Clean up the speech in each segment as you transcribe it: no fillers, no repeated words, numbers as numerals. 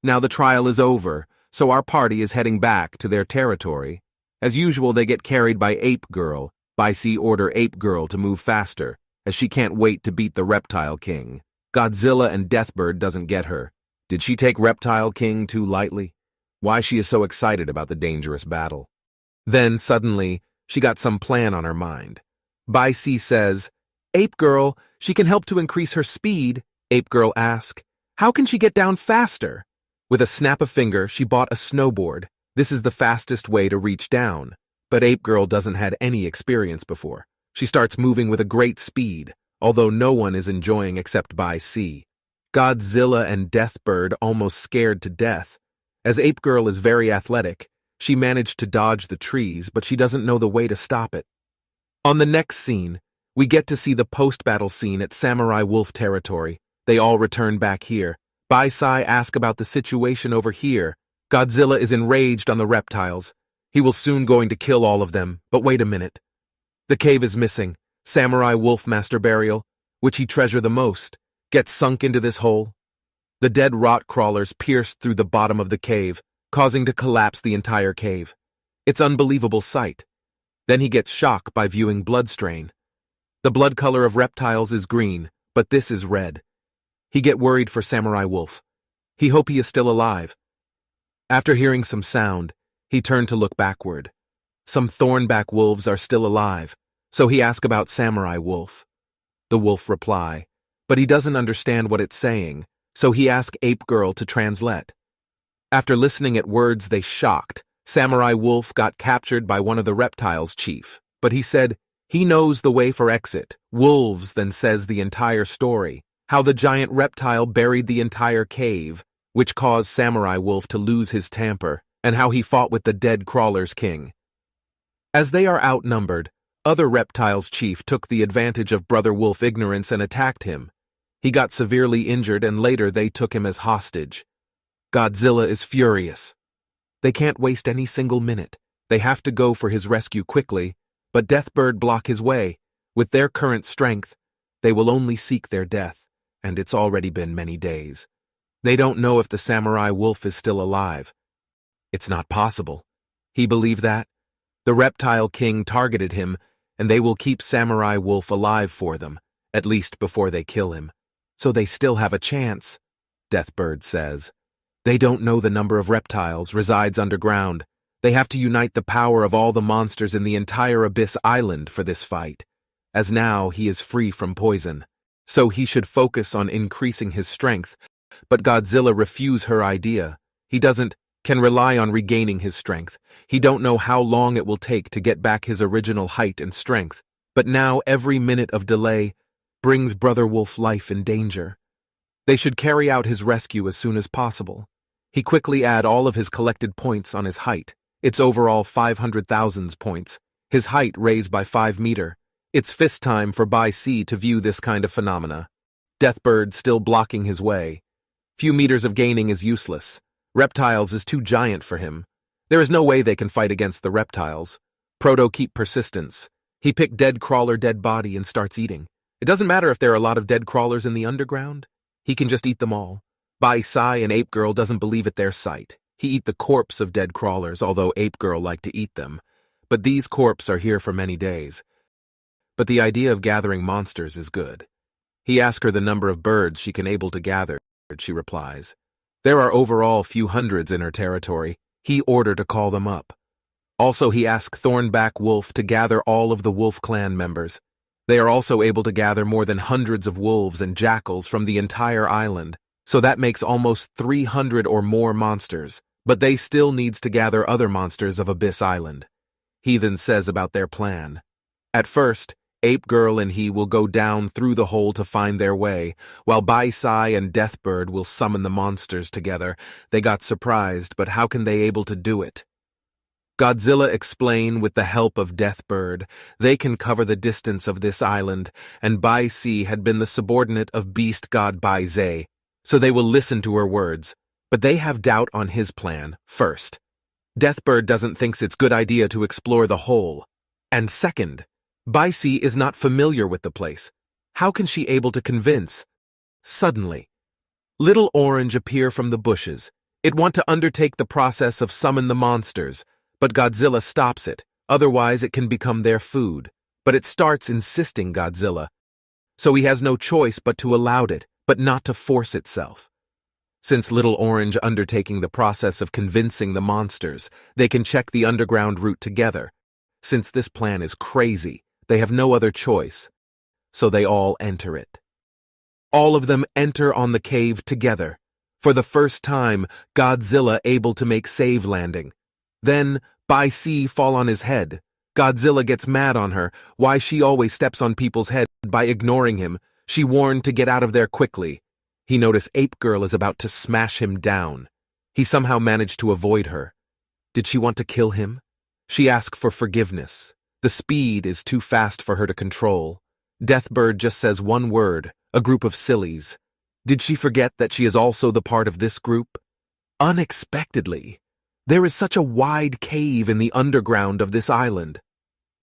Now the trial is over, so our party is heading back to their territory. As usual, they get carried by Ape Girl. Bicey order Ape Girl to move faster, as she can't wait to beat the Reptile King. Godzilla and Deathbird doesn't get her. Did she take Reptile King too lightly? Why she is so excited about the dangerous battle? Then, suddenly, she got some plan on her mind. Bicey says, "Ape Girl, she can help to increase her speed." Ape Girl asks, "How can she get down faster?" With a snap of finger, she bought a snowboard. This is the fastest way to reach down. But Ape Girl doesn't had any experience before. She starts moving with a great speed, although no one is enjoying except Bicey. Godzilla and Deathbird almost scared to death. As Ape Girl is very athletic, she managed to dodge the trees, but she doesn't know the way to stop it. On the next scene, we get to see the post-battle scene at Samurai Wolf territory. They all return back here. Bicey asks about the situation over here. Godzilla is enraged on the reptiles. He will soon going to kill all of them, but wait a minute. The cave is missing. Samurai Wolf Master Burial, which he treasure the most, gets sunk into this hole. The dead rot crawlers pierced through the bottom of the cave, causing to collapse the entire cave. It's unbelievable sight. Then he gets shocked by viewing blood stain. The blood color of reptiles is green, but this is red. He get worried for Samurai Wolf. He hope he is still alive. After hearing some sound, he turned to look backward. Some thornback wolves are still alive, so he asks about Samurai Wolf. The wolf reply, but he doesn't understand what it's saying, so he asks Ape Girl to translate. After listening at words they shocked, Samurai Wolf got captured by one of the reptiles' chief, but he said he knows the way for exit. Wolves then says the entire story, how the giant reptile buried the entire cave, which caused Samurai Wolf to lose his temper, and how he fought with the dead crawler's king. As they are outnumbered, other reptiles' chief took the advantage of Brother Wolf ignorance and attacked him. He got severely injured and later they took him as hostage. Godzilla is furious. They can't waste any single minute. They have to go for his rescue quickly, but Deathbird block his way. With their current strength, they will only seek their death, and it's already been many days. They don't know if the Samurai Wolf is still alive. It's not possible. He believed that. The Reptile King targeted him, and they will keep Samurai Wolf alive for them, at least before they kill him. So they still have a chance, Deathbird says. They don't know the number of reptiles resides underground. They have to unite the power of all the monsters in the entire Abyss Island for this fight, as now he is free from poison. So he should focus on increasing his strength, but Godzilla refuse her idea. He can rely on regaining his strength. He don't know how long it will take to get back his original height and strength, but now every minute of delay brings Brother Wolf life in danger. They should carry out his rescue as soon as possible. He quickly add all of his collected points on his height. It's overall 500,000 points. His height raised by 5 meters. It's fist time for Bicey to view this kind of phenomena. Deathbird still blocking his way. Few meters of gaining is useless. Reptiles is too giant for him. There is no way they can fight against the reptiles. Proto keep persistence. He picked dead crawler dead body and starts eating. It doesn't matter if there are a lot of dead crawlers in the underground. He can just eat them all. Bicey and Ape Girl doesn't believe at their sight. He eat the corpse of dead crawlers, although Ape Girl like to eat them. But these corpses are here for many days. But the idea of gathering monsters is good. He asks her the number of birds she can able to gather. She replies. There are overall few hundreds in her territory. He ordered to call them up. Also he asked Thornback Wolf to gather all of the Wolf clan members. They are also able to gather more than hundreds of wolves and jackals from the entire island, so that makes almost 300 or more monsters, but they still needs to gather other monsters of Abyss Island. He then says about their plan. At first, Ape Girl and he will go down through the hole to find their way, while Bicey and Deathbird will summon the monsters together. They got surprised, but how can they able to do it? Godzilla explain with the help of Deathbird, they can cover the distance of this island, and Bicey had been the subordinate of Beast God Bicey, so they will listen to her words, but they have doubt on his plan, first. Deathbird doesn't think it's good idea to explore the hole, and second, Bicey is not familiar with the place. How can she able to convince? Suddenly, Little Orange appear from the bushes. It want to undertake the process of summon the monsters, but Godzilla stops it, otherwise it can become their food. But it starts insisting Godzilla, so he has no choice but to allow it, but not to force itself. Since Little Orange undertaking the process of convincing the monsters, they can check the underground route together. Since this plan is crazy, they have no other choice, so they all enter it. All of them enter on the cave together. For the first time, Godzilla able to make safe landing. Then, Bai Si fall on his head. Godzilla gets mad on her, why she always steps on people's head by ignoring him. She warned to get out of there quickly. He noticed Ape Girl is about to smash him down. He somehow managed to avoid her. Did she want to kill him? She asked for forgiveness. The speed is too fast for her to control. Deathbird just says one word, a group of sillies. Did she forget that she is also the part of this group? Unexpectedly, there is such a wide cave in the underground of this island.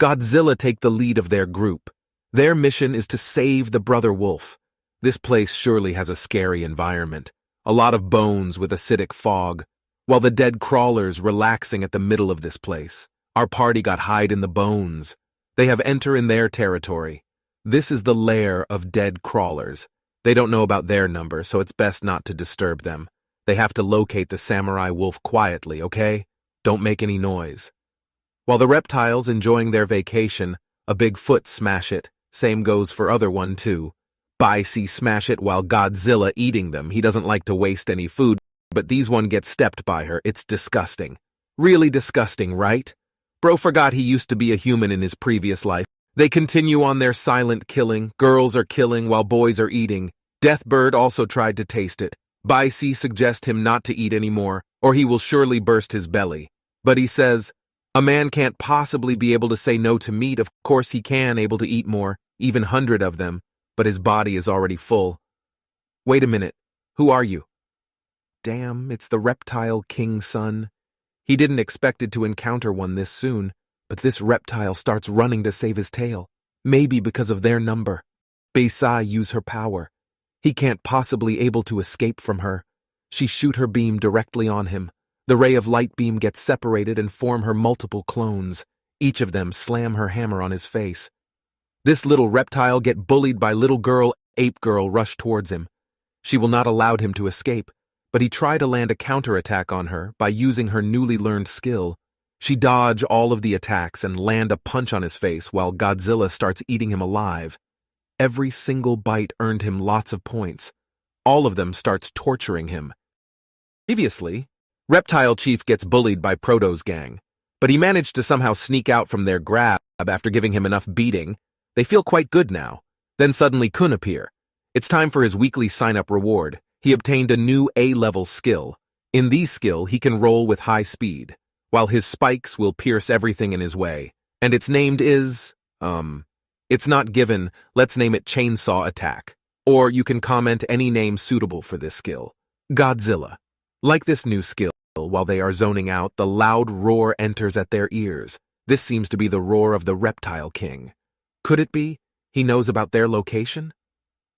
Godzilla take the lead of their group. Their mission is to save the brother wolf. This place surely has a scary environment. A lot of bones with acidic fog, while the dead crawlers relaxing at the middle of this place. Our party got hide in the bones. They have enter in their territory. This is the lair of dead crawlers. They don't know about their number, so it's best not to disturb them. They have to locate the samurai wolf quietly, okay? Don't make any noise. While the reptiles enjoying their vacation, a big foot smash it. Same goes for other one too. Bai Si smash it while Godzilla eating them. He doesn't like to waste any food, but these one get stepped by her. It's disgusting. Really disgusting, right? Bro forgot he used to be a human in his previous life. They continue on their silent killing. Girls are killing while boys are eating. Deathbird also tried to taste it. Bai Si suggests him not to eat anymore, or he will surely burst his belly. But he says, a man can't possibly be able to say no to meat. Of course he can able to eat more, even 100 of them, but his body is already full. Wait a minute, who are you? Damn, it's the reptile king's son. He didn't expect it to encounter one this soon, but this reptile starts running to save his tail. Maybe because of their number. Bai Si use her power. He can't possibly able to escape from her. She shoot her beam directly on him. The ray of light beam gets separated and form her multiple clones. Each of them slam her hammer on his face. This little reptile get bullied by little girl. Ape Girl rush towards him. She will not allow him to escape, but he tried to land a counterattack on her by using her newly learned skill. She dodge all of the attacks and land a punch on his face while Godzilla starts eating him alive. Every single bite earned him lots of points. All of them starts torturing him. Previously, Reptile Chief gets bullied by Proto's gang, but he managed to somehow sneak out from their grab after giving him enough beating. They feel quite good now. Then suddenly Kun appear. It's time for his weekly sign-up reward. He obtained a new A-level skill. In these skill, he can roll with high speed, while his spikes will pierce everything in his way. And its named is, it's not given, let's name it Chainsaw Attack. Or you can comment any name suitable for this skill. Godzilla. Like this new skill, while they are zoning out, the loud roar enters at their ears. This seems to be the roar of the Reptile King. Could it be he knows about their location?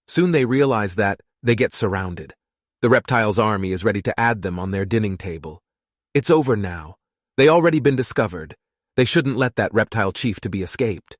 Soon they realize that they get surrounded. The reptile's army is ready to add them on their dining table. It's over now. They already been discovered. They shouldn't let that reptile chief to be escaped.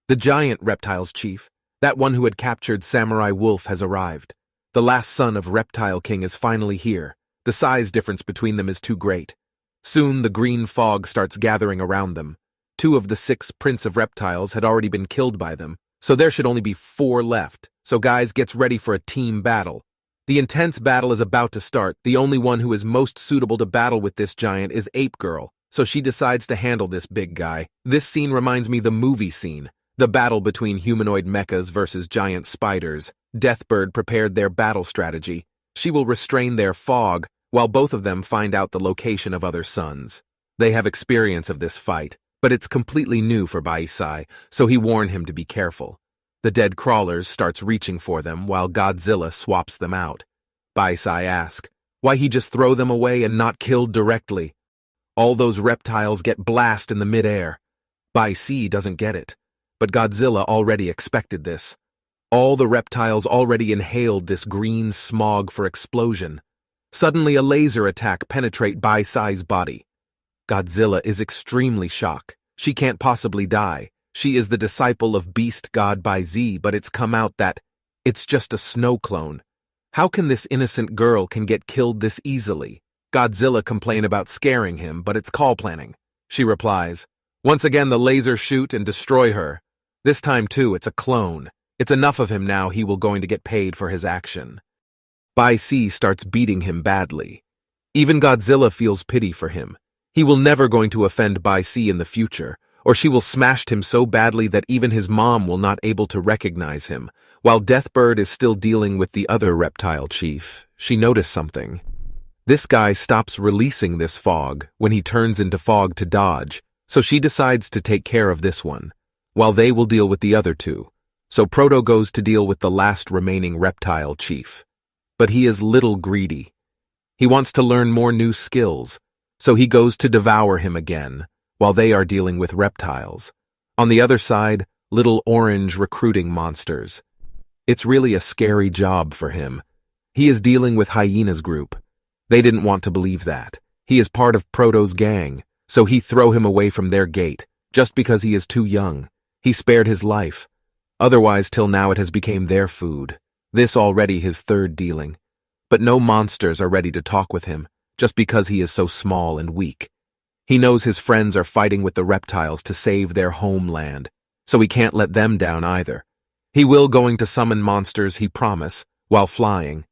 The giant reptile's chief, that one who had captured Samurai Wolf, has arrived. The last son of Reptile King is finally here. The size difference between them is too great. Soon the green fog starts gathering around them. 2 of the 6 Prince of Reptiles had already been killed by them, so there should only be 4 left. So guys, gets ready for a team battle. The intense battle is about to start. The only one who is most suitable to battle with this giant is Ape Girl, so she decides to handle this big guy. This scene reminds me the movie scene. The battle between humanoid mechas versus giant spiders. Deathbird prepared their battle strategy. She will restrain their fog, while both of them find out the location of other suns. They have experience of this fight, but it's completely new for Bai Si, so he warned him to be careful. The dead crawlers starts reaching for them while Godzilla swaps them out. Bai Si asks, why he just throw them away and not killed directly? All those reptiles get blast in the mid-air. Bai Si doesn't get it, but Godzilla already expected this. All the reptiles already inhaled this green smog for explosion. Suddenly a laser attack penetrates Bai Sai's body. Godzilla is extremely shocked. She can't possibly die. She is the disciple of beast god Bai Z, but it's come out that it's just a snow clone. How can this innocent girl can get killed this easily? Godzilla complain about scaring him, but it's call planning. She replies, once again the lasers shoot and destroy her. This time too, it's a clone. It's enough of him now, he will going to get paid for his action. Bai C starts beating him badly. Even Godzilla feels pity for him. He will never going to offend Bai C in the future, or she will smash him so badly that even his mom will not able to recognize him. While Deathbird is still dealing with the other reptile chief, she noticed something. This guy stops releasing this fog when he turns into fog to dodge, so she decides to take care of this one, while they will deal with the other two. So Proto goes to deal with the last remaining reptile chief. But he is little greedy. He wants to learn more new skills, so he goes to devour him again, while they are dealing with reptiles. On the other side, little orange recruiting monsters. It's really a scary job for him. He is dealing with Hyena's group. They didn't want to believe that. He is part of Proto's gang, so he throw him away from their gate, just because he is too young. He spared his life. Otherwise, till now it has become their food. This already his third dealing. But no monsters are ready to talk with him, just because he is so small and weak. He knows his friends are fighting with the reptiles to save their homeland, so he can't let them down either. He will going to summon monsters, he promise, while flying.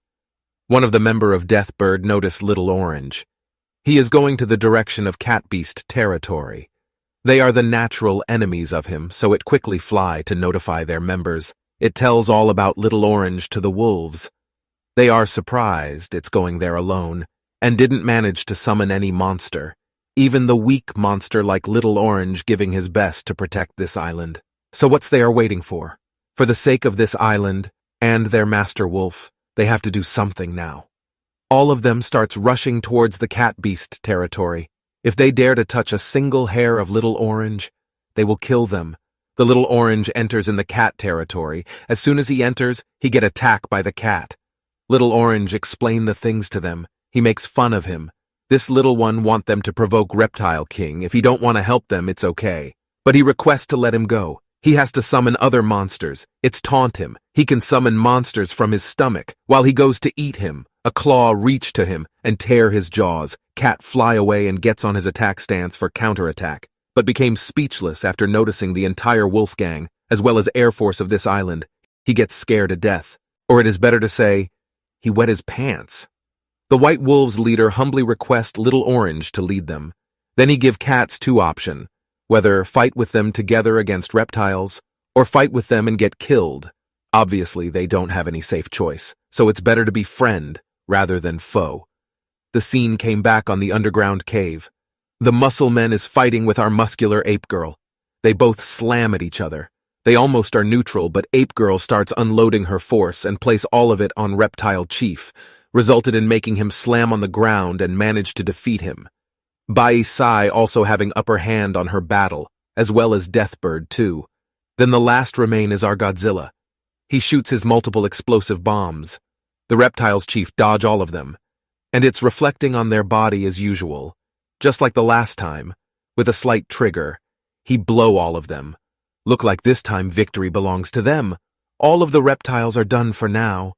One of the member of Deathbird noticed Little Orange. He is going to the direction of Catbeast territory. They are the natural enemies of him, so it quickly fly to notify their members. It tells all about Little Orange to the wolves. They are surprised it's going there alone, and didn't manage to summon any monster. Even the weak monster like Little Orange giving his best to protect this island. So what's they are waiting for? For the sake of this island, and their master wolf, they have to do something now. All of them starts rushing towards the Catbeast territory. If they dare to touch a single hair of Little Orange, they will kill them. The Little Orange enters in the cat territory. As soon as he enters, he get attacked by the cat. Little Orange explain the things to them. He makes fun of him. This little one want them to provoke Reptile King. If he don't want to help them, it's okay. But he requests to let him go. He has to summon other monsters. It's taunt him. He can summon monsters from his stomach. While he goes to eat him, a claw reach to him and tear his jaws. Cat fly away and gets on his attack stance for counterattack, but became speechless after noticing the entire wolf gang, as well as air force of this island. He gets scared to death. Or it is better to say, he wet his pants. The White Wolves leader humbly requests Little Orange to lead them. Then he give cats two options, whether fight with them together against reptiles, or fight with them and get killed. Obviously, they don't have any safe choice, so it's better to be friend rather than foe. The scene came back on the underground cave. The muscle men is fighting with our muscular ape girl. They both slam at each other. They almost are neutral, but ape girl starts unloading her force and place all of it on reptile chief, resulted in making him slam on the ground and managed to defeat him. Bai Sai also having upper hand on her battle, as well as Deathbird too. Then the last remain is our Godzilla. He shoots his multiple explosive bombs. The reptiles chief dodge all of them, and it's reflecting on their body as usual. Just like the last time, with a slight trigger, he blow all of them. Look like this time victory belongs to them. All of the reptiles are done for now.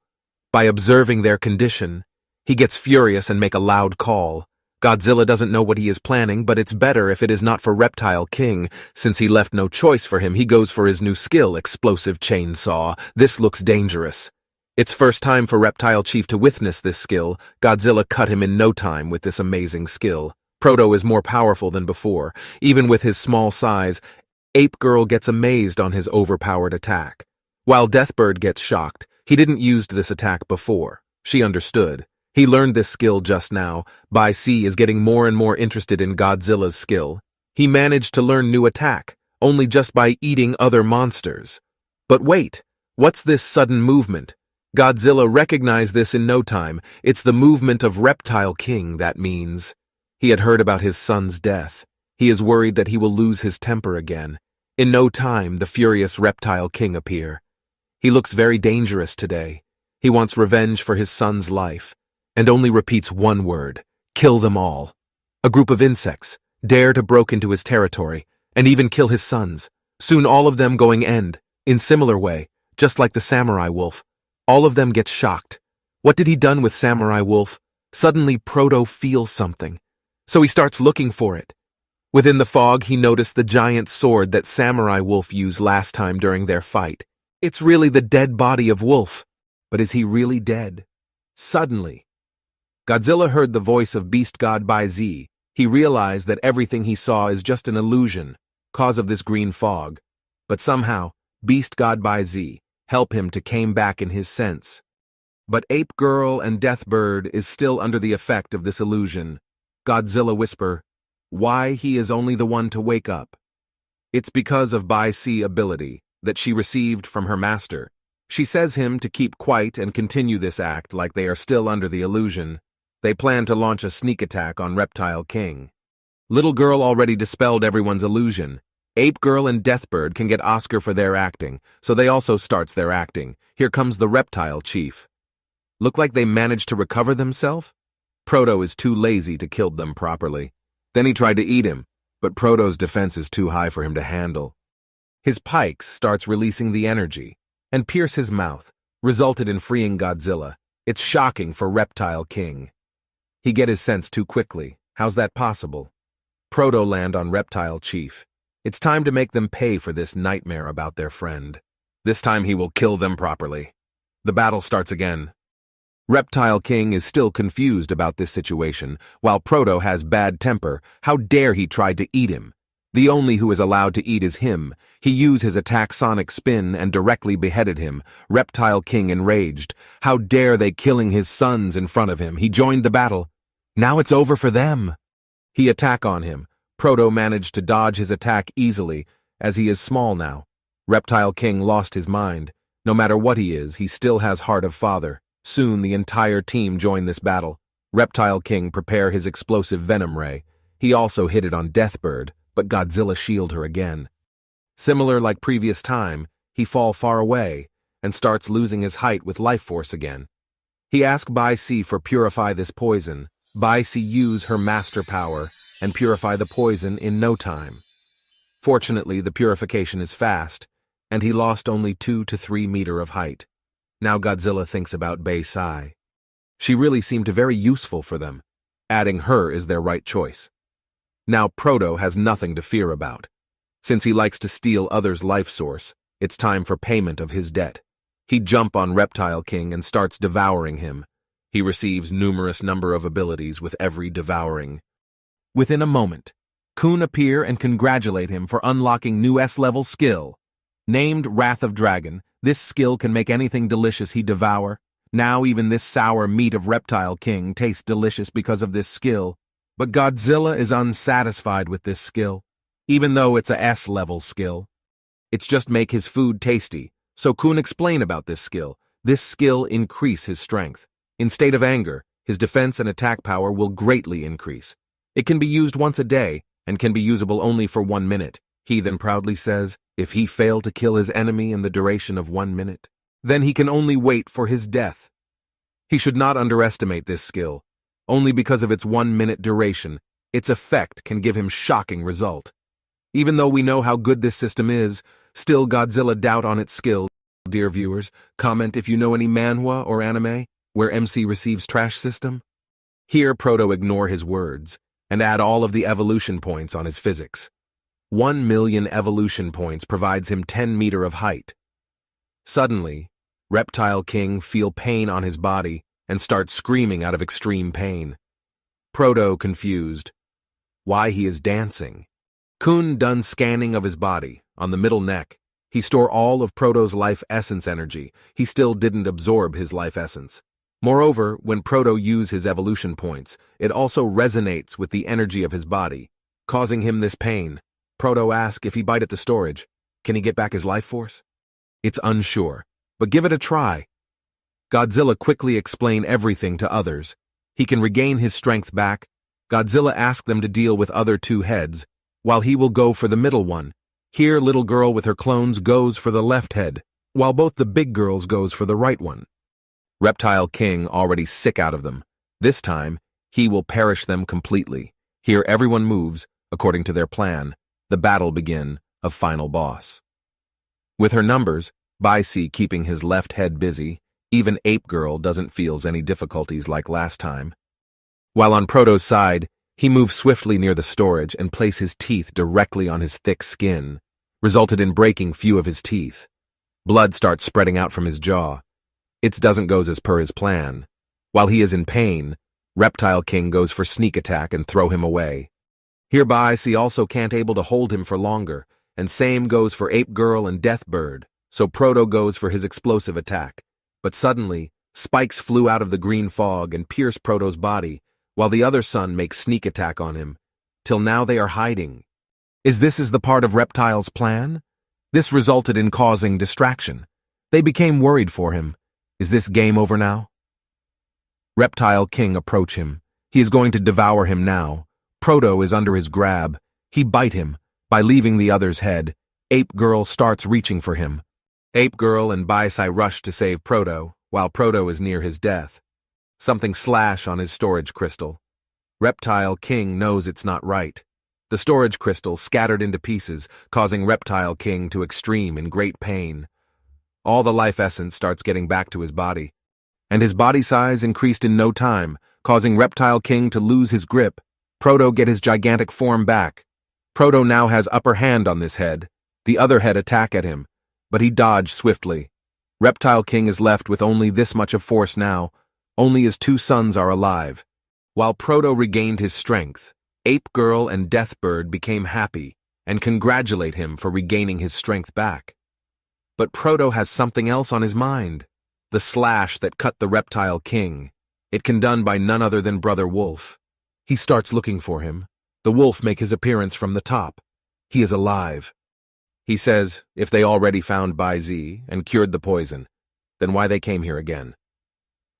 By observing their condition, he gets furious and make a loud call. Godzilla doesn't know what he is planning, but it's better if it is not for Reptile King. Since he left no choice for him, he goes for his new skill, Explosive Chainsaw. This looks dangerous. It's first time for Reptile Chief to witness this skill. Godzilla cut him in no time with this amazing skill. Proto is more powerful than before. Even with his small size, Ape Girl gets amazed on his overpowered attack. While Deathbird gets shocked, he didn't use this attack before. She understood. He learned this skill just now. Bai C is getting more and more interested in Godzilla's skill. He managed to learn new attack, only just by eating other monsters. But wait, what's this sudden movement? Godzilla recognized this in no time. It's the movement of Reptile King, that means. He had heard about his son's death. He is worried that he will lose his temper again. In no time, the furious Reptile King appear. He looks very dangerous today. He wants revenge for his son's life. and only repeats one word: kill them all. A group of insects dare to break into his territory and even kill his sons, soon all of them going end, in similar way, just like the samurai wolf. All of them get shocked. What did he done with Samurai Wolf? Suddenly Proto feels something, so he starts looking for it. Within the fog, he noticed the giant sword that Samurai Wolf used last time during their fight. It's really the dead body of Wolf. But is he really dead? Suddenly, Godzilla heard the voice of Beast God Bai Z. He realized that everything he saw is just an illusion, cause of this green fog. But somehow, Beast God Bai Z help him to came back in his sense. But Ape Girl and Death Bird is still under the effect of this illusion. Godzilla whisper, why he is only the one to wake up. It's because of Bai C ability that she received from her master. She says him to keep quiet and continue this act like they are still under the illusion. They plan to launch a sneak attack on Reptile King. Little Girl already dispelled everyone's illusion. Ape Girl and Deathbird can get Oscar for their acting, so they also starts their acting. Here comes the Reptile Chief. Look like they managed to recover themselves? Proto is too lazy to kill them properly. Then he tried to eat him, but Proto's defense is too high for him to handle. His pikes starts releasing the energy and pierce his mouth, resulted in freeing Godzilla. It's shocking for Reptile King. He get his sense too quickly. How's that possible? Proto land on Reptile Chief. It's time to make them pay for this nightmare about their friend. This time he will kill them properly. The battle starts again. Reptile King is still confused about this situation, while Proto has bad temper. How dare he try to eat him? The only who is allowed to eat is him. He used his attack sonic spin and directly beheaded him. Reptile King enraged. How dare they killing his sons in front of him? He joined the battle. Now it's over for them. He attack on him. Proto managed to dodge his attack easily, as he is small now. Reptile King lost his mind. No matter what he is, he still has heart of father. Soon the entire team join this battle. Reptile King prepare his explosive venom ray. He also hit it on Deathbird, but Godzilla shield her again. Similar like previous time, he fall far away and starts losing his height with life force again. He ask Bai C for purify this poison. Bai C use her master power and purify the poison in no time. Fortunately, the purification is fast, and he lost only 2 to 3 meters of height. Now Godzilla thinks about Bai C. She really seemed very useful for them. Adding her is their right choice. Now Proto has nothing to fear about. Since he likes to steal others' life source, it's time for payment of his debt. He jump on Reptile King and starts devouring him. He receives numerous number of abilities with every devouring. Within a moment, Kun appear and congratulate him for unlocking new S-level skill. Named Wrath of Dragon, this skill can make anything delicious he devour. Now even this sour meat of Reptile King tastes delicious because of this skill. But Godzilla is unsatisfied with this skill, even though it's a S-level skill. It's just make his food tasty, so Kun explain about this skill. This skill increase his strength. In state of anger, his defense and attack power will greatly increase. It can be used once a day, and can be usable only for 1 minute. He then proudly says, if he fail to kill his enemy in the duration of 1 minute, then he can only wait for his death. He should not underestimate this skill. Only because of its 1 minute duration, its effect can give him shocking result. Even though we know how good this system is, still Godzilla doubt on its skill. Dear viewers, comment if you know any manhwa or anime where MC receives trash system. Here Proto ignore his words and add all of the evolution points on his physics. 1 million evolution points provides him 10 meters of height. Suddenly, Reptile King feel pain on his body and start screaming out of extreme pain. Proto confused. Why he is dancing. Kun done scanning of his body. On the middle neck, he store all of Proto's life essence energy. He still didn't absorb his life essence. Moreover, when Proto use his evolution points, it also resonates with the energy of his body, causing him this pain. Proto asks if he bite at the storage, can he get back his life force? It's unsure, but give it a try. Godzilla quickly explain everything to others. He can regain his strength back. Godzilla asks them to deal with other 2 heads, while he will go for the middle one. Here little girl with her clones goes for the left head, while both the big girls goes for the right one. Reptile King already sick out of them. This time, he will perish them completely. Here everyone moves, according to their plan. The battle begin of final boss. With her numbers, Baisi keeping his left head busy, even Ape Girl doesn't feel any difficulties like last time. While on Proto's side, he moves swiftly near the storage and places his teeth directly on his thick skin, resulted in breaking few of his teeth. Blood starts spreading out from his jaw. It doesn't go as per his plan. While he is in pain, Reptile King goes for sneak attack and throw him away. Hereby, he also can't able to hold him for longer, and same goes for Ape Girl and Deathbird, so Proto goes for his explosive attack. But suddenly, spikes flew out of the green fog and pierced Proto's body, while the other son makes sneak attack on him. Till now they are hiding. Is this the part of Reptile's plan? This resulted in causing distraction. They became worried for him. Is this game over now? Reptile King approach him. He is going to devour him now. Proto is under his grab. He bite him. By leaving the other's head, Ape Girl starts reaching for him. Ape Girl and Baisai rush to save Proto, while Proto is near his death. Something slash on his storage crystal. Reptile King knows it's not right. The storage crystal scattered into pieces, causing Reptile King to extreme in great pain. All the life essence starts getting back to his body, and his body size increased in no time, causing Reptile King to lose his grip. Proto get his gigantic form back. Proto now has upper hand on this head. The other head attack at him, but he dodged swiftly. Reptile King is left with only this much of force now. Only his two sons are alive. While Proto regained his strength, Ape Girl and Deathbird became happy and congratulate him for regaining his strength back. But Proto has something else on his mind. The slash that cut the Reptile King. It can done by none other than Brother Wolf. He starts looking for him. The wolf make his appearance from the top. He is alive. He says if they already found Bai Zi and cured the poison, then why they came here again.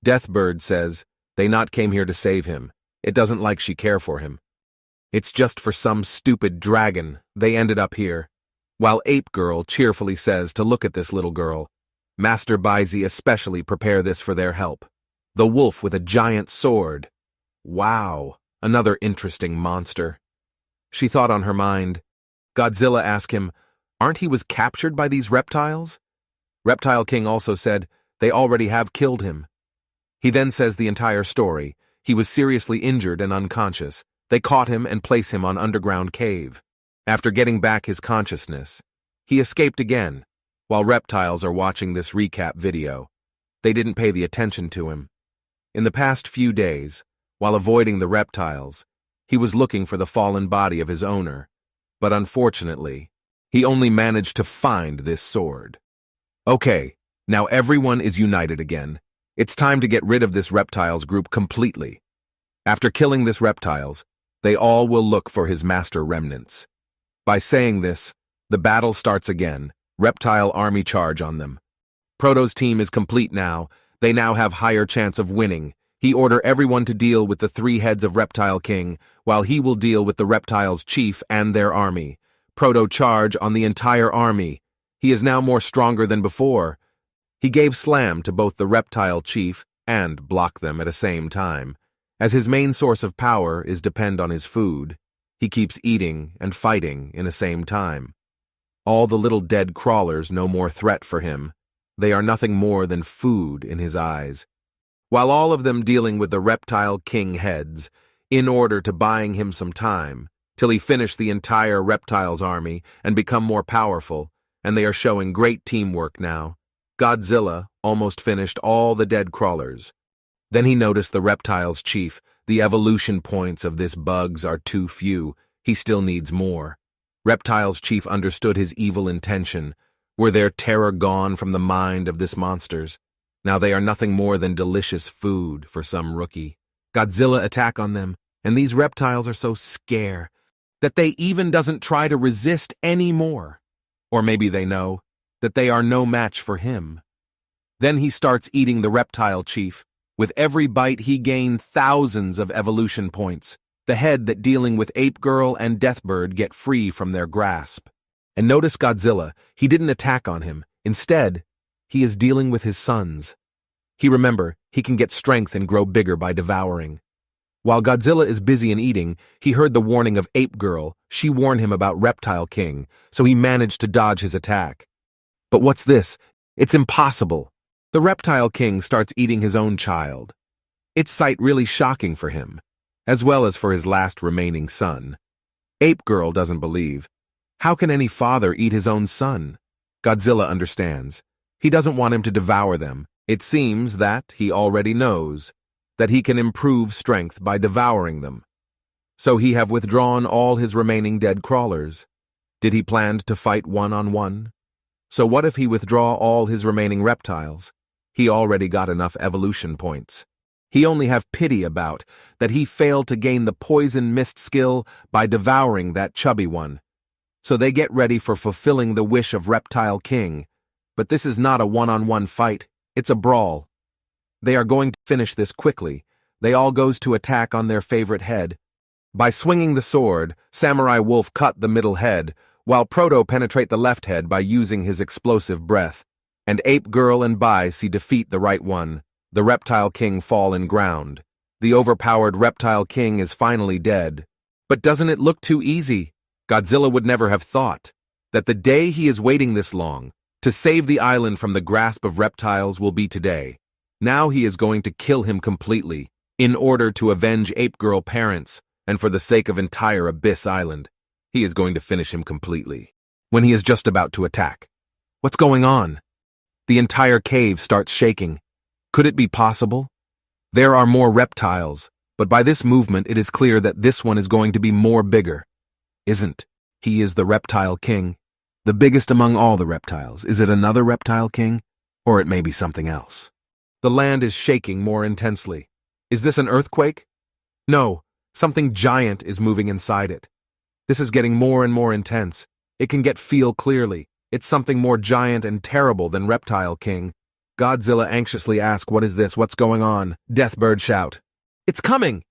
Deathbird says they not came here to save him. It doesn't like she care for him. It's just for some stupid dragon they ended up here. While Ape Girl cheerfully says to look at this little girl. Master Baizi especially prepare this for their help. The wolf with a giant sword. Wow, another interesting monster. She thought on her mind. Godzilla asked him, aren't he was captured by these reptiles? Reptile King also said, they already have killed him. He then says the entire story. He was seriously injured and unconscious. They caught him and placed him on underground cave. After getting back his consciousness, he escaped again. While reptiles are watching this recap video, they didn't pay the attention to him. In the past few days, while avoiding the reptiles, he was looking for the fallen body of his owner, but unfortunately, he only managed to find this sword. Okay, now everyone is united again. It's time to get rid of this reptiles group completely. After killing this reptiles, they all will look for his master remnants. By saying this, the battle starts again. Reptile army charge on them. Proto's team is complete now. They now have higher chance of winning. He order everyone to deal with the 3 heads of Reptile King, while he will deal with the reptiles' chief and their army. Proto charge on the entire army. He is now more stronger than before. He gave slam to both the reptile chief and block them at the same time. As his main source of power is depend on his food, he keeps eating and fighting in the same time. All the little dead crawlers no more threat for him. They are nothing more than food in his eyes. While all of them dealing with the reptile king heads, in order to buying him some time, till he finish the entire reptiles army and become more powerful, and they are showing great teamwork now. Godzilla almost finished all the dead crawlers. Then he noticed the reptiles chief. The evolution points of this bugs are too few. He still needs more. Reptiles chief understood his evil intention. Were their terror gone from the mind of this monsters? Now they are nothing more than delicious food for some rookie. Godzilla attack on them, and these reptiles are so scared that they even doesn't try to resist anymore. Or maybe they know that they are no match for him. Then he starts eating the reptile chief. With every bite he gained thousands of evolution points. The head that dealing with Ape Girl and Deathbird get free from their grasp. And notice Godzilla, he didn't attack on him. Instead, he is dealing with his sons. He can get strength and grow bigger by devouring. While Godzilla is busy in eating, he heard the warning of Ape Girl. She warned him about Reptile King, so he managed to dodge his attack. But what's this? It's impossible. The Reptile King starts eating his own child. It's sight really shocking for him, as well as for his last remaining son. Ape Girl doesn't believe. How can any father eat his own son? Godzilla understands. He doesn't want him to devour them. It seems that he already knows that he can improve strength by devouring them. So he have withdrawn all his remaining dead crawlers. Did he plan to fight one-on-one? So what if he withdraw all his remaining reptiles? He already got enough evolution points. He only have pity about that he failed to gain the poison mist skill by devouring that chubby one. So they get ready for fulfilling the wish of Reptile King. But this is not a one-on-one fight, it's a brawl. They are going to finish this quickly. They all goes to attack on their favorite head. By swinging the sword, Samurai Wolf cut the middle head, while Proto penetrate the left head by using his explosive breath. And Ape Girl and Bai see defeat the right one. The Reptile King fall in ground. The overpowered Reptile King is finally dead. But doesn't it look too easy? Godzilla would never have thought that the day he is waiting this long to save the island from the grasp of reptiles will be today. Now he is going to kill him completely, in order to avenge Ape Girl parents, and for the sake of entire Abyss Island. He is going to finish him completely. When he is just about to attack. What's going on? The entire cave starts shaking. Could it be possible? There are more reptiles, but by this movement it is clear that this one is going to be more bigger. Isn't. He is the Reptile King. The biggest among all the reptiles. Is it another Reptile King? Or it may be something else. The land is shaking more intensely. Is this an earthquake? No, something giant is moving inside it. This is getting more and more intense. It can feel clearly. It's something more giant and terrible than Reptile King. Godzilla anxiously asks, what is this? What's going on? Deathbird shout. It's coming!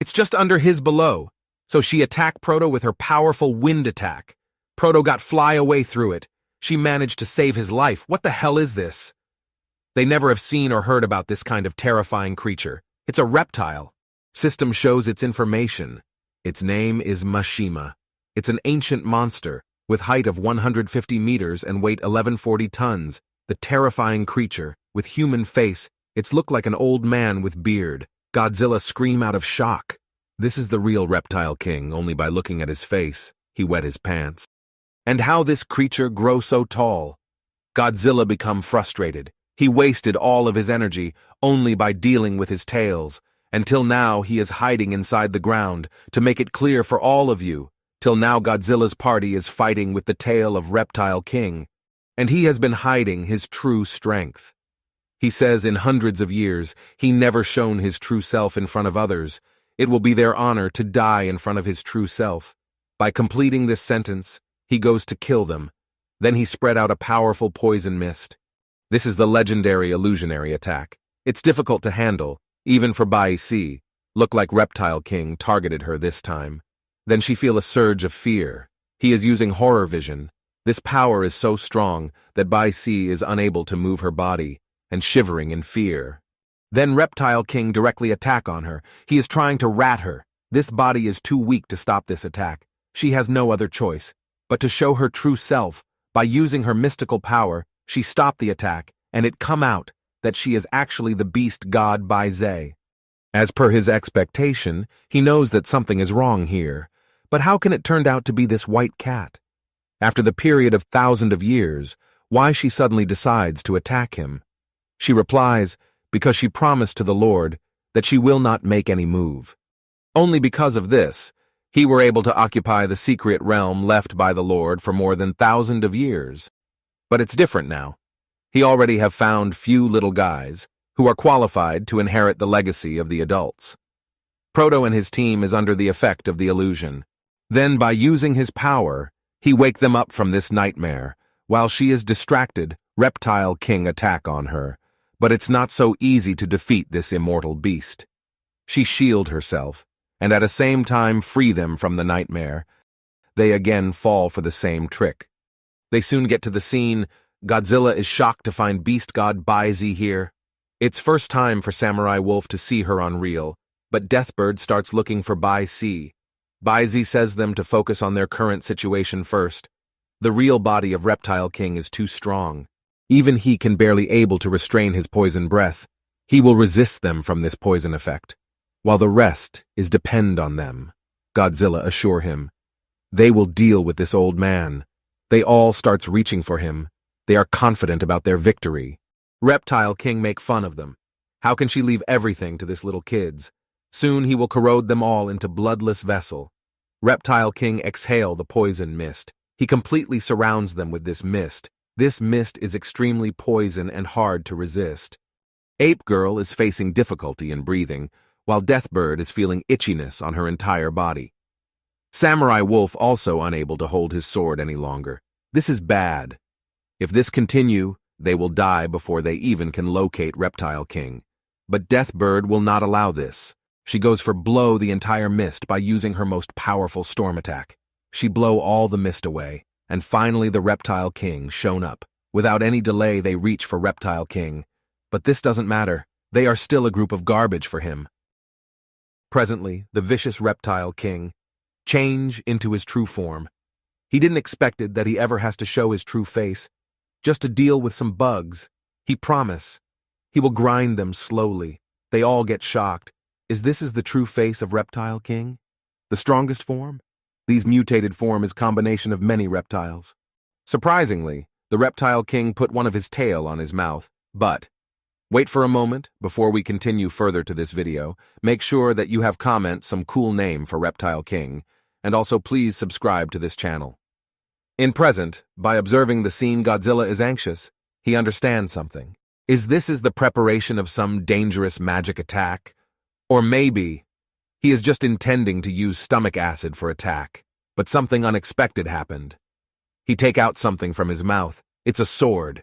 It's just under his below. So she attacked Proto with her powerful wind attack. Proto got fly away through it. She managed to save his life. What the hell is this? They never have seen or heard about this kind of terrifying creature. It's a reptile. System shows its information. Its name is Mashima. It's an ancient monster, with height of 150 meters and weight 1140 tons. The terrifying creature, with human face, it's looked like an old man with beard. Godzilla scream out of shock. This is the real Reptile King, only by looking at his face, he wet his pants. And how this creature grow so tall? Godzilla become frustrated. He wasted all of his energy only by dealing with his tails. Until now he is hiding inside the ground, to make it clear for all of you. Till now Godzilla's party is fighting with the tail of Reptile King. And he has been hiding his true strength. He says in hundreds of years, he never shown his true self in front of others. It will be their honor to die in front of his true self. By completing this sentence, he goes to kill them. Then he spread out a powerful poison mist. This is the legendary illusionary attack. It's difficult to handle, even for Bai Si. Look like Reptile King targeted her this time. Then she feel a surge of fear. He is using horror vision. This power is so strong that Bai Si is unable to move her body, and shivering in fear. Then Reptile King directly attack on her. He is trying to rat her. This body is too weak to stop this attack. She has no other choice but to show her true self. By using her mystical power, she stopped the attack, and it come out that she is actually the beast god Bai Zhe. As per his expectation, he knows that something is wrong here. But how can it turn out to be this white cat? After the period of thousands of years, why she suddenly decides to attack him? She replies, because she promised to the Lord that she will not make any move. Only because of this, he were able to occupy the secret realm left by the Lord for more than thousands of years. But it's different now. He already have found few little guys who are qualified to inherit the legacy of the adults. Proto and his team is under the effect of the illusion. Then by using his power, he wake them up from this nightmare. While she is distracted, Reptile King attack on her. But it's not so easy to defeat this immortal beast. She shield herself, and at the same time free them from the nightmare. They again fall for the same trick. They soon get to the scene. Godzilla is shocked to find beast god Bai Zhe here. It's first time for Samurai Wolf to see her on reel, but Deathbird starts looking for Bai C. Bai Z says them to focus on their current situation first. The real body of Reptile King is too strong. Even he can barely able to restrain his poison breath. He will resist them from this poison effect, while the rest is depend on them, Godzilla assure him. They will deal with this old man. They all starts reaching for him. They are confident about their victory. Reptile King make fun of them. How can she leave everything to this little kids? Soon he will corrode them all into bloodless vessel. Reptile King exhale the poison mist. He completely surrounds them with this mist. This mist is extremely poison and hard to resist. Ape Girl is facing difficulty in breathing, while Deathbird is feeling itchiness on her entire body. Samurai Wolf also unable to hold his sword any longer. This is bad. If this continue, they will die before they even can locate Reptile King. But Deathbird will not allow this. She goes for blow the entire mist by using her most powerful storm attack. She blow all the mist away, and finally the Reptile King shown up. Without any delay they reach for Reptile King. But this doesn't matter. They are still a group of garbage for him. Presently, the vicious Reptile King change into his true form. He didn't expect it that he ever has to show his true face, just to deal with some bugs. He promise. He will grind them slowly. They all get shocked. Is the true face of Reptile King? The strongest form? These mutated form is combination of many reptiles. Surprisingly, the Reptile King put one of his tail on his mouth, but wait for a moment before we continue further to this video. Make sure that you have some cool name for Reptile King, and also please subscribe to this channel. In present, by observing the scene, Godzilla is anxious. He understands something. Is the preparation of some dangerous magic attack? Or maybe he is just intending to use stomach acid for attack, but something unexpected happened. He take out something from his mouth. It's a sword.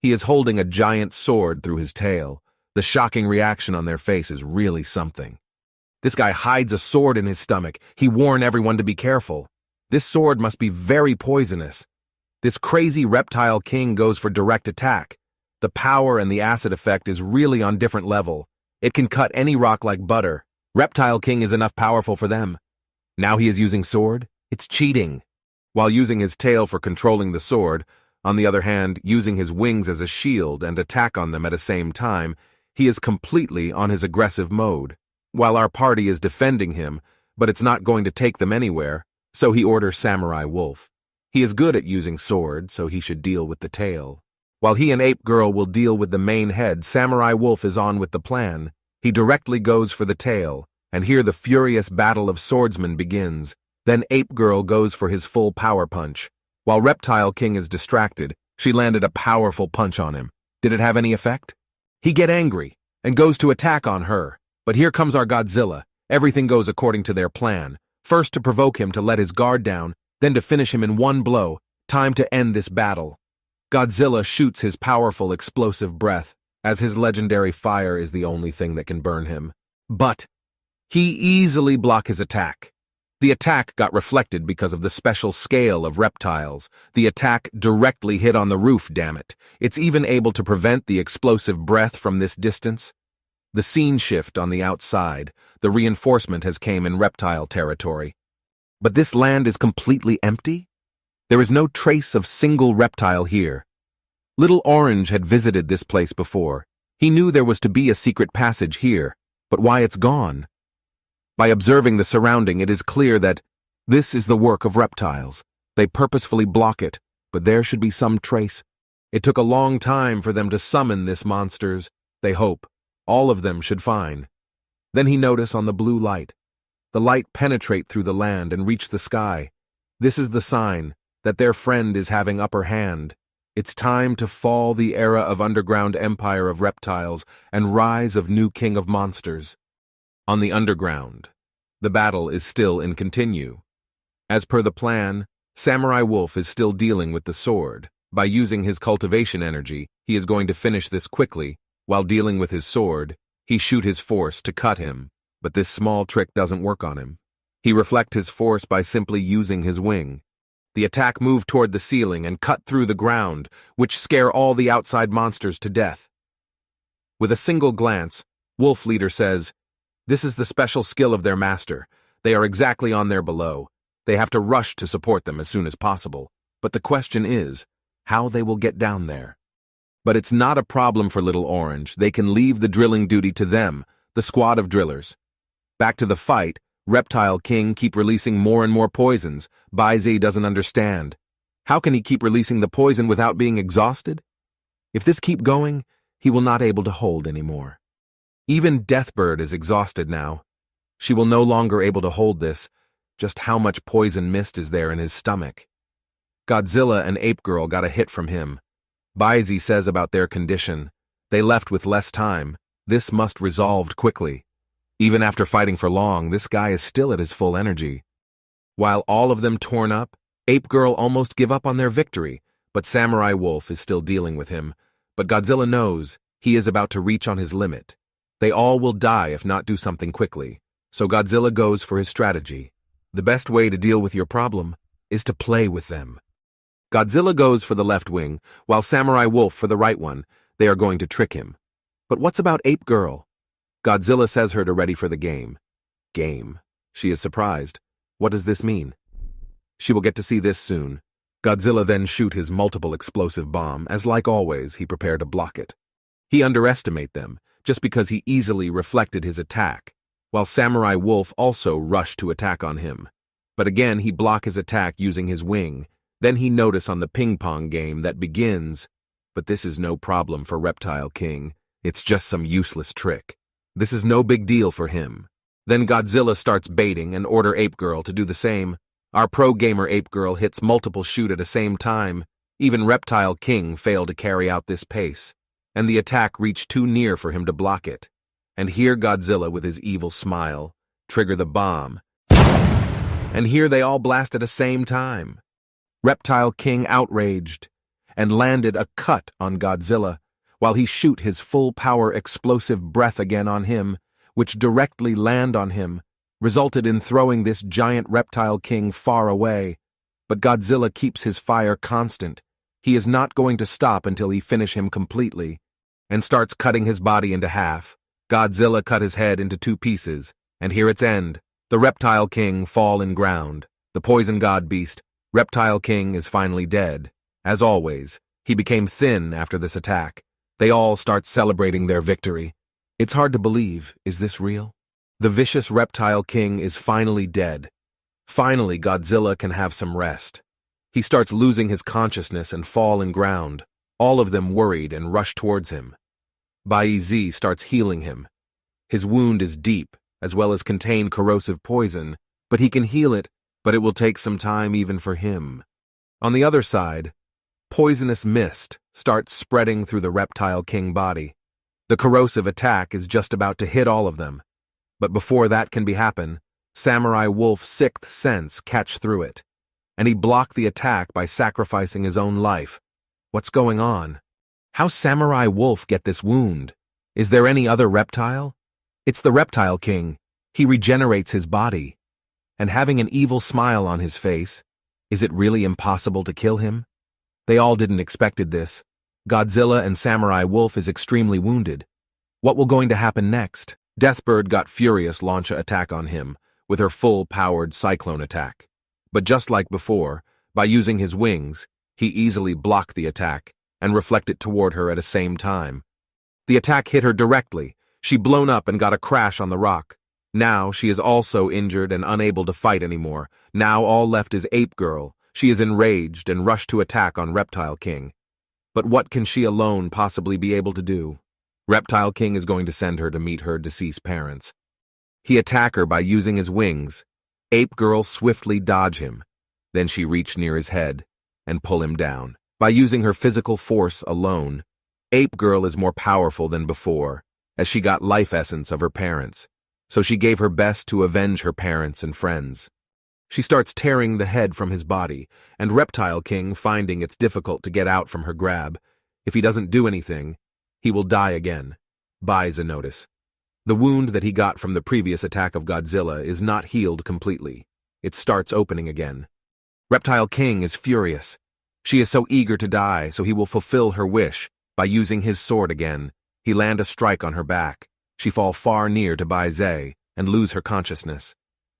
He is holding a giant sword through his tail. The shocking reaction on their face is really something. This guy hides a sword in his stomach. He warned everyone to be careful. This sword must be very poisonous. This crazy Reptile King goes for direct attack. The power and the acid effect is really on different level. It can cut any rock like butter. Reptile King is enough powerful for them. Now he is using sword? It's cheating. While using his tail for controlling the sword, on the other hand, using his wings as a shield and attack on them at the same time, he is completely on his aggressive mode. While our party is defending him, but it's not going to take them anywhere, so he orders Samurai Wolf. He is good at using sword, so he should deal with the tail. While he and Ape Girl will deal with the main head, Samurai Wolf is on with the plan. He directly goes for the tail, and here the furious battle of swordsmen begins. Then Ape Girl goes for his full power punch. While Reptile King is distracted, she landed a powerful punch on him. Did it have any effect? He get angry, and goes to attack on her. But here comes our Godzilla. Everything goes according to their plan. First to provoke him to let his guard down, then to finish him in one blow. Time to end this battle. Godzilla shoots his powerful explosive breath, as his legendary fire is the only thing that can burn him. But he easily blocked his attack. The attack got reflected because of the special scale of reptiles. The attack directly hit on the roof, damn it. It's even able to prevent the explosive breath from this distance. The scene shift on the outside. The reinforcement has came in reptile territory. But this land is completely empty? There is no trace of single reptile here. Little Orange had visited this place before. He knew there was to be a secret passage here, but why it's gone? By observing the surrounding, it is clear that this is the work of reptiles. They purposefully block it, but there should be some trace. It took a long time for them to summon this monsters. They hope. All of them should find. Then he noticed on the blue light. The light penetrate through the land and reach the sky. This is the sign that their friend is having upper hand. It's time to fall the era of underground empire of reptiles and rise of new king of monsters. On the underground, the battle is still in continue. As per the plan, Samurai Wolf is still dealing with the sword. By using his cultivation energy, he is going to finish this quickly. While dealing with his sword, he shoot his force to cut him, but this small trick doesn't work on him. He reflect his force by simply using his wing. The attack moved toward the ceiling and cut through the ground, which scare all the outside monsters to death. With a single glance, Wolf Leader says, "This is the special skill of their master. They are exactly on there below. They have to rush to support them as soon as possible. But the question is, how they will get down there." But it's not a problem for Little Orange. They can leave the drilling duty to them, the squad of drillers. Back to the fight, Reptile King keep releasing more and more poisons. Baizi doesn't understand. How can he keep releasing the poison without being exhausted? If this keep going, he will not able to hold anymore. Even Deathbird is exhausted now. She will no longer able to hold this. Just how much poison mist is there in his stomach? Godzilla and Ape Girl got a hit from him. Baizi says about their condition, they left with less time. This must resolved quickly. Even after fighting for long, this guy is still at his full energy. While all of them torn up, Ape Girl almost give up on their victory, but Samurai Wolf is still dealing with him. But Godzilla knows he is about to reach on his limit. They all will die if not do something quickly. So Godzilla goes for his strategy. The best way to deal with your problem is to play with them. Godzilla goes for the left wing, while Samurai Wolf for the right one. They are going to trick him. But what's about Ape Girl? Godzilla says her to ready for the game. Game. She is surprised. What does this mean? She will get to see this soon. Godzilla then shoot his multiple explosive bomb, as like always, he prepared to block it. He underestimate them, just because he easily reflected his attack, while Samurai Wolf also rushed to attack on him. But again he block his attack using his wing. Then he notice on the ping-pong game that begins. But this is no problem for Reptile King. It's just some useless trick. This is no big deal for him. Then Godzilla starts baiting and order Ape Girl to do the same. Our pro gamer Ape Girl hits multiple shoot at the same time. Even Reptile King failed to carry out this pace, and the attack reached too near for him to block it. And here Godzilla with his evil smile trigger the bomb. And here they all blast at the same time. Reptile King outraged and landed a cut on Godzilla while he shoot his full power explosive breath again on him, which directly land on him, resulted in throwing this giant Reptile King far away. But Godzilla keeps his fire constant. He is not going to stop until he finish him completely, and starts cutting his body into half. Godzilla cut his head into 2 pieces, and here its end. The Reptile King fall in ground. The poison god beast, Reptile King, is finally dead. As always, he became thin after this attack. They all start celebrating their victory. It's hard to believe. Is this real? The vicious Reptile King is finally dead. Finally, Godzilla can have some rest. He starts losing his consciousness and fall in ground. All of them worried and rush towards him. Baizi starts healing him. His wound is deep, as well as contain corrosive poison, but he can heal it, but it will take some time even for him. On the other side, poisonous mist starts spreading through the Reptile King body. The corrosive attack is just about to hit all of them. But before that can happen, Samurai Wolf's 6th sense catch through it, and he blocked the attack by sacrificing his own life. What's going on? How Samurai Wolf get this wound? Is there any other reptile? It's the Reptile King. He regenerates his body. And having an evil smile on his face, is it really impossible to kill him? They all didn't expected this. Godzilla and Samurai Wolf is extremely wounded. What will going to happen next? Deathbird got furious launch an attack on him with her full-powered cyclone attack. But just like before, by using his wings, he easily blocked the attack and reflected toward her at the same time. The attack hit her directly. She blown up and got a crash on the rock. Now she is also injured and unable to fight anymore. Now all left is Ape Girl. She is enraged and rushed to attack on Reptile King. But what can she alone possibly be able to do? Reptile King is going to send her to meet her deceased parents. He attack her by using his wings. Ape Girl swiftly dodge him. Then she reach near his head and pull him down. By using her physical force alone, Ape Girl is more powerful than before, as she got life essence of her parents. So she gave her best to avenge her parents and friends. She starts tearing the head from his body, and Reptile King, finding it's difficult to get out from her grab, if he doesn't do anything, he will die again. Buys a notice. The wound that he got from the previous attack of Godzilla is not healed completely. It starts opening again. Reptile King is furious. She is so eager to die, so he will fulfill her wish by using his sword again. He land a strike on her back. She fall far near to Bai Zhe and lose her consciousness.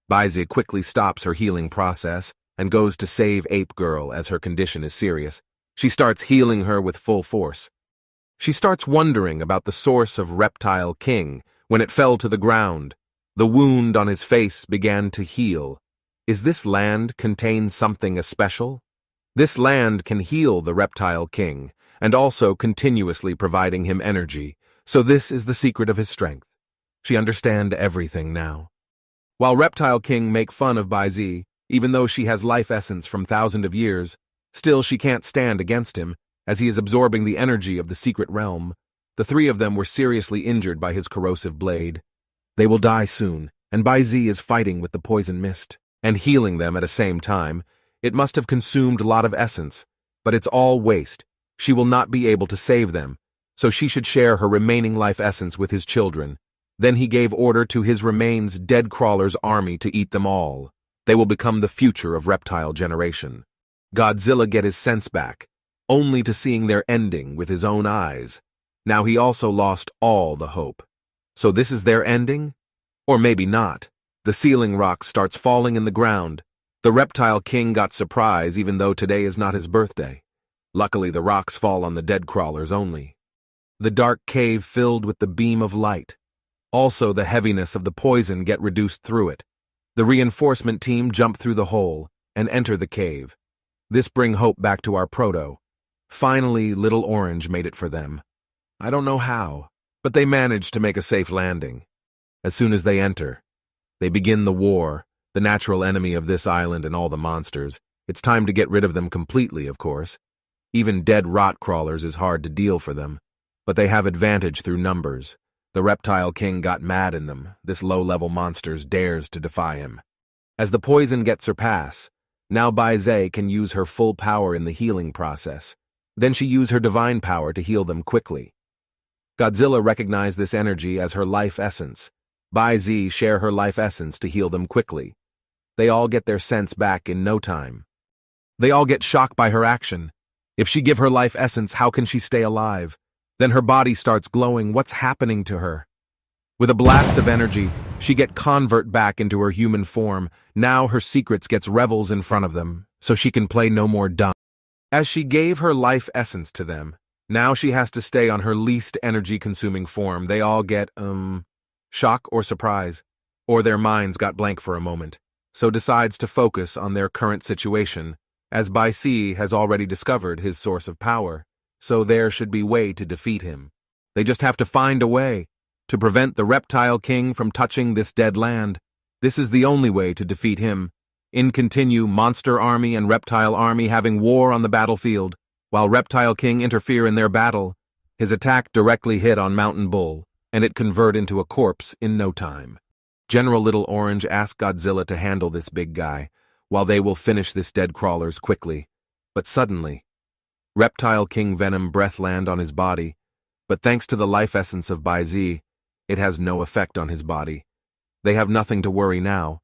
Bai Zhe quickly stops her healing process and goes to save Ape Girl as her condition is serious. She starts healing her with full force. She starts wondering about the source of Reptile King when it fell to the ground. The wound on his face began to heal. Is this land contain something especial? This land can heal the Reptile King and also continuously providing him energy, so this is the secret of his strength. She understand everything now. While Reptile King make fun of Bai Zhe, even though she has life essence from thousands of years, still she can't stand against him, as he is absorbing the energy of the secret realm. The three of them were seriously injured by his corrosive blade. They will die soon, and Bai Zhe is fighting with the poison mist, and healing them at the same time. It must have consumed a lot of essence, but it's all waste. She will not be able to save them, so she should share her remaining life essence with his children. Then he gave order to his remains dead crawlers' army to eat them all. They will become the future of reptile generation. Godzilla get his sense back, only to seeing their ending with his own eyes. Now he also lost all the hope. So this is their ending? Or maybe not. The ceiling rock starts falling in the ground. The Reptile King got surprise even though today is not his birthday. Luckily the rocks fall on the dead crawlers only. The dark cave filled with the beam of light. Also the heaviness of the poison get reduced through it. The reinforcement team jump through the hole and enter the cave. This bring hope back to our proto. Finally, Little Orange made it for them. I don't know how, but they managed to make a safe landing. As soon as they enter, they begin the war, the natural enemy of this island and all the monsters. It's time to get rid of them completely, of course. Even dead rot crawlers is hard to deal for them, but they have advantage through numbers. The Reptile King got mad in them. This low-level monsters dares to defy him. As the poison gets surpassed, now Bai Zhe can use her full power in the healing process. Then she used her divine power to heal them quickly. Godzilla recognized this energy as her life essence. Bai Zhe share her life essence to heal them quickly. They all get their sense back in no time. They all get shocked by her action. If she give her life essence, how can she stay alive? Then her body starts glowing. What's happening to her? With a blast of energy, she get convert back into her human form. Now her secrets gets revels in front of them, so she can play no more dumb. As she gave her life essence to them, now she has to stay on her least energy-consuming form. They all get, shock or surprise, or their minds got blank for a moment, so decides to focus on their current situation, as Bai Zhe has already discovered his source of power, so there should be way to defeat him. They just have to find a way to prevent the Reptile King from touching this dead land. This is the only way to defeat him. In continue, Monster Army and Reptile Army having war on the battlefield, while Reptile King interfere in their battle. His attack directly hit on Mountain Bull, and it convert into a corpse in no time. General Little Orange asked Godzilla to handle this big guy, while they will finish this dead crawlers quickly. But suddenly, Reptile King Venom breath land on his body, but thanks to the life essence of Bai Zhe, it has no effect on his body. They have nothing to worry now.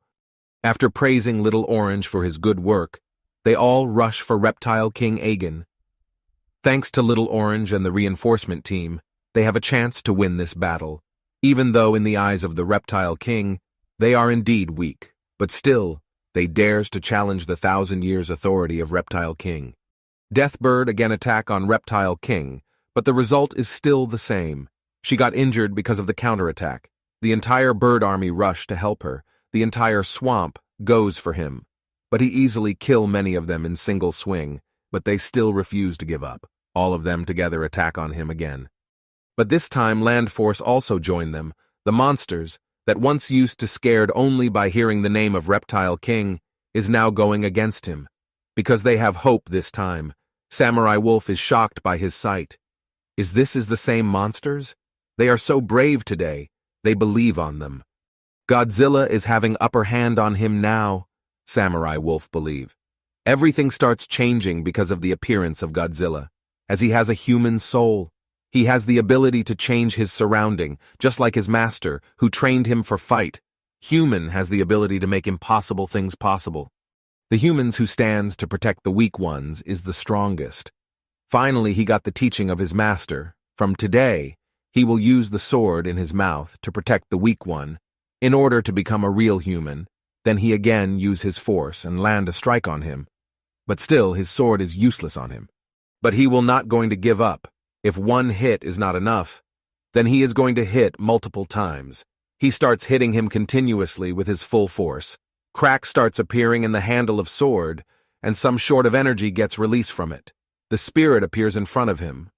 After praising Little Orange for his good work, they all rush for Reptile King Agen. Thanks to Little Orange and the reinforcement team, they have a chance to win this battle, even though in the eyes of the Reptile King, they are indeed weak, but still, they dares to challenge the 1,000 years authority of Reptile King. Deathbird again attack on Reptile King, but the result is still the same. She got injured because of the counterattack. The entire bird army rushed to help her. The entire swamp goes for him. But he easily kill many of them in single swing, but they still refuse to give up. All of them together attack on him again. But this time Land Force also joined them. The monsters, that once used to scared only by hearing the name of Reptile King, is now going against him. Because they have hope this time. Samurai Wolf is shocked by his sight. Is the same monsters? They are so brave today. They believe on them. Godzilla is having upper hand on him now, Samurai Wolf believe. Everything starts changing because of the appearance of Godzilla, as he has a human soul. He has the ability to change his surrounding, just like his master, who trained him for fight. Human has the ability to make impossible things possible. The humans who stands to protect the weak ones is the strongest. Finally, he got the teaching of his master. From today, He will use the sword in his mouth to protect the weak one, in order to become a real human. Then he again use his force and land a strike on him. But still, his sword is useless on him. But he will not going to give up. If one hit is not enough, then he is going to hit multiple times. He starts hitting him continuously with his full force. Crack starts appearing in the handle of sword, and some sort of energy gets released from it. The spirit appears in front of him.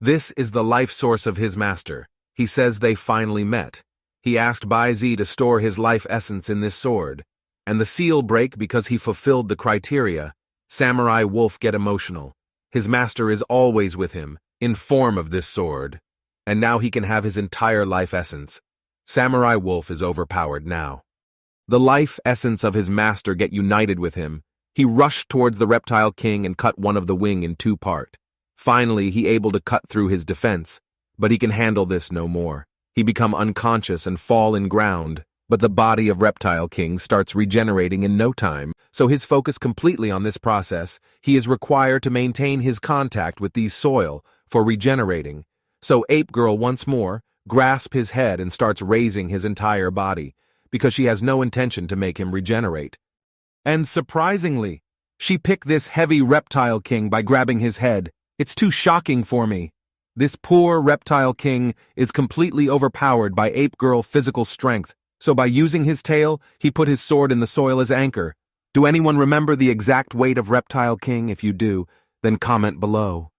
This is the life source of his master. He says they finally met. He asked Bai Zi to store his life essence in this sword, and the seal break because he fulfilled the criteria. Samurai Wolf get emotional. His master is always with him, in form of this sword, and now he can have his entire life essence. Samurai Wolf is overpowered now. The life essence of his master get united with him. He rushed towards the reptile king and cut one of the wing in two part. Finally, he able to cut through his defense, but he can handle this no more. He become unconscious and fall in ground, but the body of reptile king starts regenerating in no time, so his focus completely on this process. He is required to maintain his contact with these soil for regenerating. So Ape Girl once more grasp his head and starts raising his entire body, because she has no intention to make him regenerate. And surprisingly, she picked this heavy reptile king by grabbing his head. It's too shocking for me. This poor reptile king is completely overpowered by Ape Girl physical strength, so by using his tail, he put his sword in the soil as anchor. Do anyone remember the exact weight of reptile king? If you do, then comment below.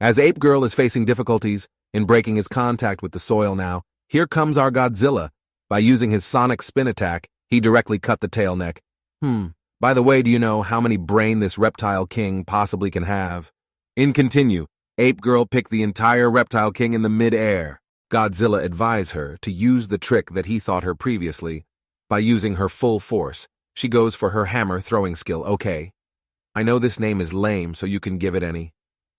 As Ape Girl is facing difficulties in breaking his contact with the soil now, here comes our Godzilla. By using his sonic spin attack, he directly cut the tail neck. By the way, do you know how many brain this reptile king possibly can have? In continue, Ape Girl picked the entire reptile king in the mid-air. Godzilla advised her to use the trick that he taught her previously. By using her full force, she goes for her hammer throwing skill. Okay. I know this name is lame, so you can give it any.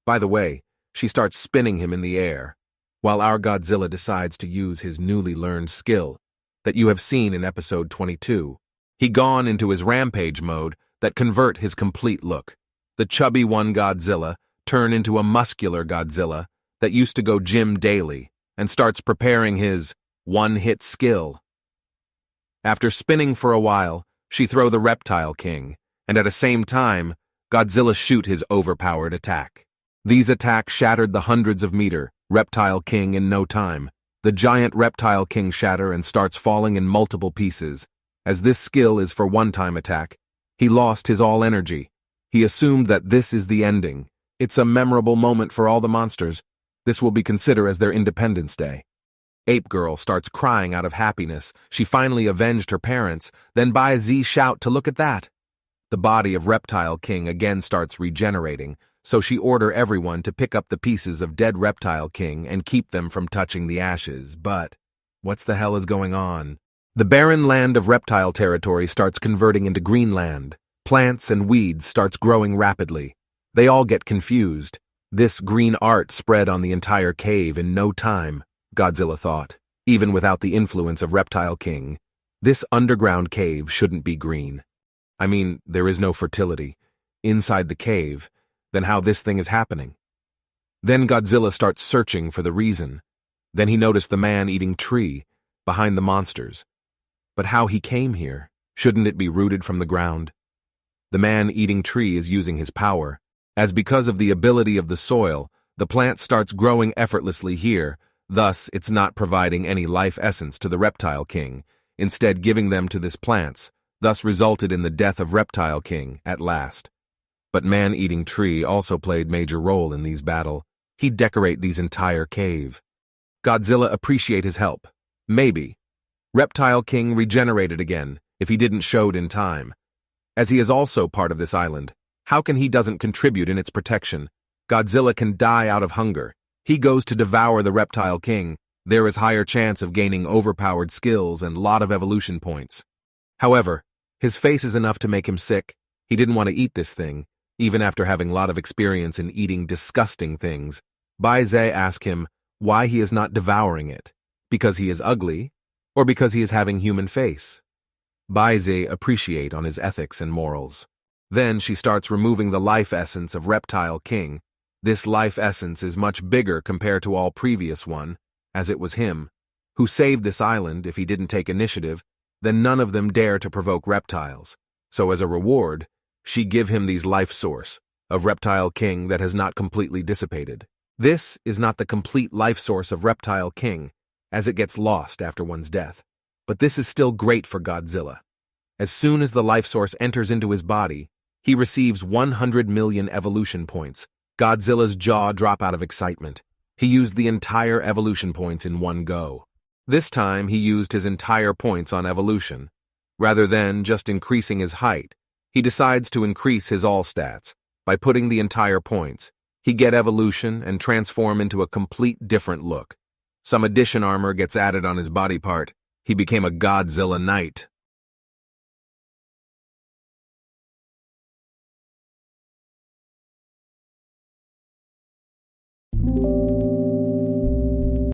By the way, she starts spinning him in the air, while our Godzilla decides to use his newly learned skill that you have seen in episode 22. He gone into his rampage mode that convert his complete look. The chubby one Godzilla turn into a muscular Godzilla that used to go gym daily and starts preparing his one-hit skill. After spinning for a while, she throw the reptile king, and at the same time, Godzilla shoot his overpowered attack. These attacks shattered the hundreds of meter reptile king in no time. The giant reptile king shatter and starts falling in multiple pieces. As this skill is for one-time attack, he lost his all energy. He assumed that this is the ending. It's a memorable moment for all the monsters. This will be considered as their Independence Day. Ape Girl starts crying out of happiness. She finally avenged her parents. Then Bai Zi shout to look at that. The body of Reptile King again starts regenerating, so she order everyone to pick up the pieces of dead Reptile King and keep them from touching the ashes. But what's the hell is going on? The barren land of reptile territory starts converting into green land. Plants and weeds starts growing rapidly. They all get confused. This green art spread on the entire cave in no time, Godzilla thought. Even without the influence of Reptile King, this underground cave shouldn't be green. I mean, there is no fertility inside the cave. Then how this thing is happening? Then Godzilla starts searching for the reason. Then he noticed the man-eating tree behind the monsters. But how he came here? Shouldn't it be rooted from the ground? The man-eating tree is using his power, as because of the ability of the soil, the plant starts growing effortlessly here, thus it's not providing any life essence to the Reptile King, instead giving them to this plants, thus resulted in the death of Reptile King at last. But man-eating tree also played major role in these battle. He'd decorate these entire cave. Godzilla appreciate his help. Maybe. Reptile King regenerated again, if he didn't showed in time. As he is also part of this island, how can he doesn't contribute in its protection? Godzilla can die out of hunger. He goes to devour the Reptile King. There is higher chance of gaining overpowered skills and lot of evolution points. However, his face is enough to make him sick. He didn't want to eat this thing, even after having a lot of experience in eating disgusting things. Bai Zi asked him why he is not devouring it. Because he is ugly, or because he is having human face? Bai Zi appreciate on his ethics and morals. Then she starts removing the life essence of Reptile King. This life essence is much bigger compared to all previous one. as it was him, who saved this island. If he didn't take initiative, then none of them dare to provoke reptiles. So as a reward, she give him these life source of Reptile King that has not completely dissipated. This is not the complete life source of Reptile King, as it gets lost after one's death. But this is still great for Godzilla. As soon as the life source enters into his body, he receives 100 million evolution points. Godzilla's jaw drop out of excitement. He used the entire evolution points in one go. This time he used his entire points on evolution. Rather than just increasing his height, he decides to increase his all stats. By putting the entire points, he get evolution and transform into a complete different look. Some addition armor gets added on his body part. He became a Godzilla Knight.